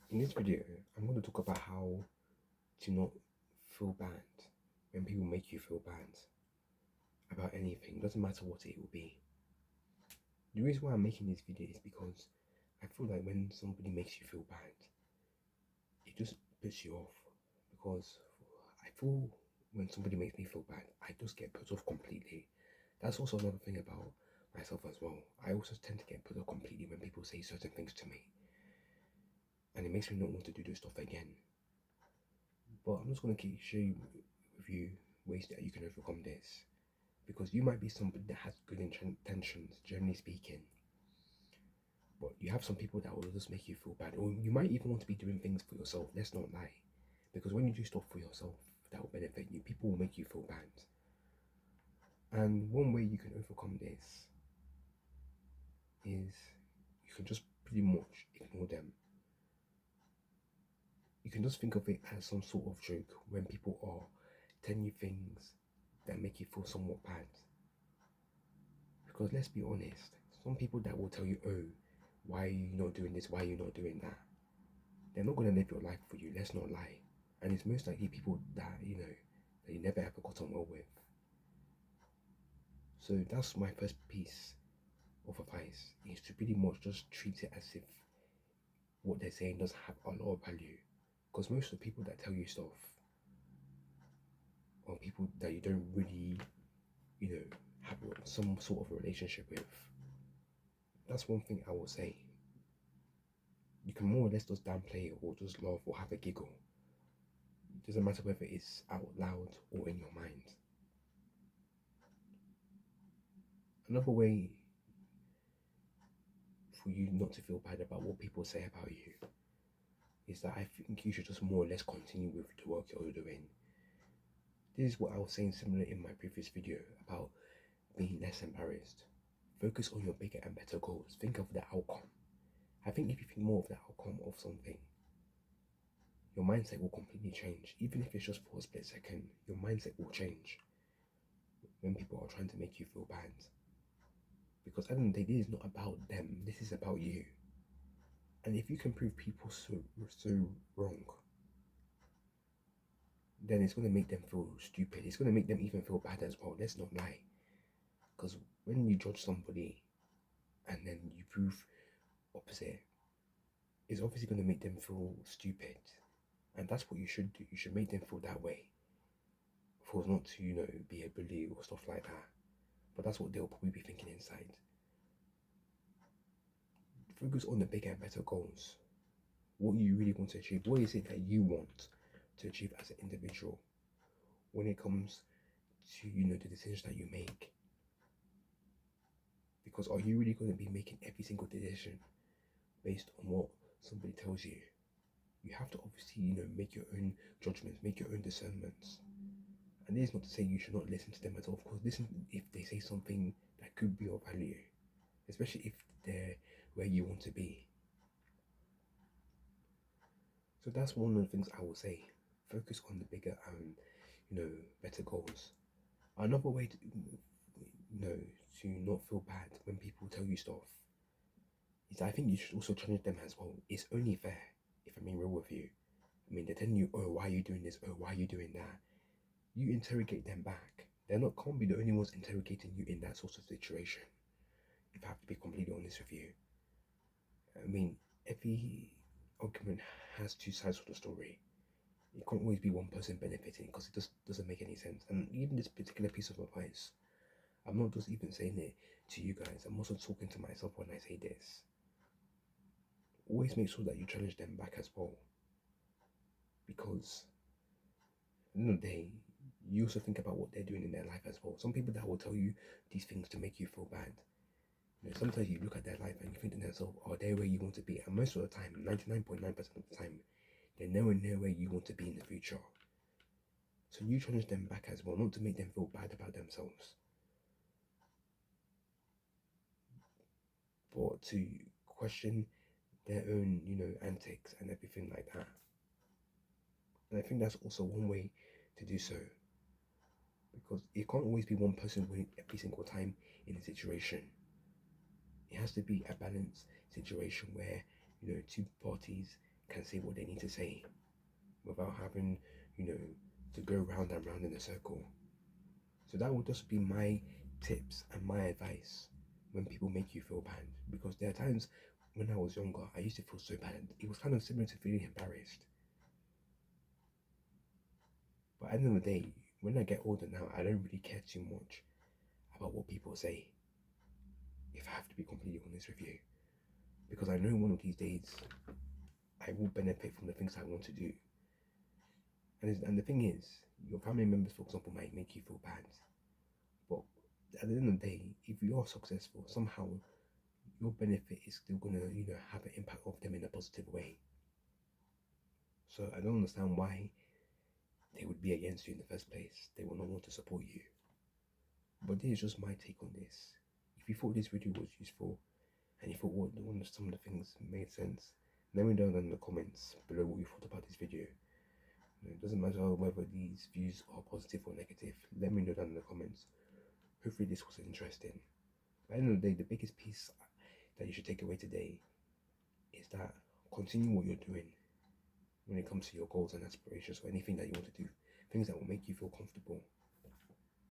In this video, I'm going to talk about how to not feel bad when people make you feel bad about anything. Doesn't matter what it will be. The reason why I'm making this video is because I feel like when somebody makes you feel bad, it just puts you off. Because I feel when somebody makes me feel bad, I just get put off completely. That's also another thing about myself as well. I also tend to get put off completely when people say certain things to me, and it makes me not want to do this stuff again. But I'm just going to keep show you with you ways that you can overcome this, because you might be somebody that has good intentions, generally speaking, but you have some people that will just make you feel bad, or you might even want to be doing things for yourself. Let's not lie, because when you do stuff for yourself that will benefit you, people will make you feel bad. And one way you can overcome this is you can just pretty much ignore them. You can just think of it as some sort of joke when people are telling you things that make you feel somewhat bad. Because let's be honest, some people that will tell you, oh, why are you not doing this? Why are you not doing that? They're not going to live your life for you, let's not lie. And it's most likely people that, that you never ever got on well with. So that's my first piece of advice, is to pretty much just treat it as if what they're saying doesn't have a lot of value. Because most of the people that tell you stuff are people that you don't really, have some sort of a relationship with. That's one thing I will say. You can more or less just downplay it or just laugh or have a giggle. It doesn't matter whether it's out loud or in your mind. Another way for you not to feel bad about what people say about you is that I think you should just more or less continue with the work you're doing. This is what I was saying similar in my previous video about being less embarrassed. Focus on your bigger and better goals. Think of the outcome. I think if you think more of the outcome of something, your mindset will completely change. Even if it's just for a split second, your mindset will change when people are trying to make you feel bad. Because at the end of the day, this is not about them, this is about you. And if you can prove people so wrong, then it's going to make them feel stupid. It's going to make them even feel bad as well. Let's not lie. Because when you judge somebody and then you prove opposite, it's obviously going to make them feel stupid. And that's what you should do. You should make them feel that way. For not to, be a bully or stuff like that. But that's what they'll probably be thinking inside. Focus on the bigger and better goals. What you really want to achieve. What is it that you want to achieve as an individual when it comes to, the decisions that you make? Because are you really going to be making every single decision based on what somebody tells you? You have to obviously, make your own judgments, make your own discernments. And this is not to say you should not listen to them at all. Of course, listen if they say something that could be of value, especially if they're where you want to be. So that's one of the things I will say. Focus on the bigger and, better goals. Another way to not feel bad when people tell you stuff is I think you should also challenge them as well. It's only fair, if I'm being real with you. I mean, they're telling you, oh, why are you doing this? Oh, why are you doing that? You interrogate them back. They're not can't be the only ones interrogating you in that sort of situation. If I have to be completely honest with you. I mean, every argument has two sides of the story. It can't always be one person benefiting because it just doesn't make any sense. And even this particular piece of advice, I'm not just even saying it to you guys, I'm also talking to myself when I say this. Always make sure that you challenge them back as well. Because at the end of the day, you also think about what they're doing in their life as well. Some people that will tell you these things to make you feel bad. Sometimes you look at their life and you think to yourself, oh, they're where you want to be. And most of the time, 99.9% of the time, they're nowhere near where you want to be in the future. So you challenge them back as well, not to make them feel bad about themselves, but to question their own, antics and everything like that. And I think that's also one way to do so. Because it can't always be one person winning every single time in a situation. It has to be a balanced situation where, two parties can say what they need to say without having, to go round and round in a circle. So that would just be my tips and my advice when people make you feel bad. Because there are times when I was younger, I used to feel so bad. It was kind of similar to feeling embarrassed. But at the end of the day, when I get older now, I don't really care too much about what people say, if I have to be completely honest with you. Because I know one of these days, I will benefit from the things I want to do. And the thing is, your family members, for example, might make you feel bad. But at the end of the day, if you are successful, somehow your benefit is still gonna, have an impact of them in a positive way. So I don't understand why they would be against you in the first place. They will not want to support you. But this is just my take on this. If you thought this video was useful and you thought some of the things made sense, let me know in the comments below what you thought about this video. It doesn't matter whether these views are positive or negative. Let me know down in the comments. Hopefully this was interesting. But at the end of the day, the biggest piece that you should take away today is that continue what you're doing when it comes to your goals and aspirations or anything that you want to do. Things that will make you feel comfortable.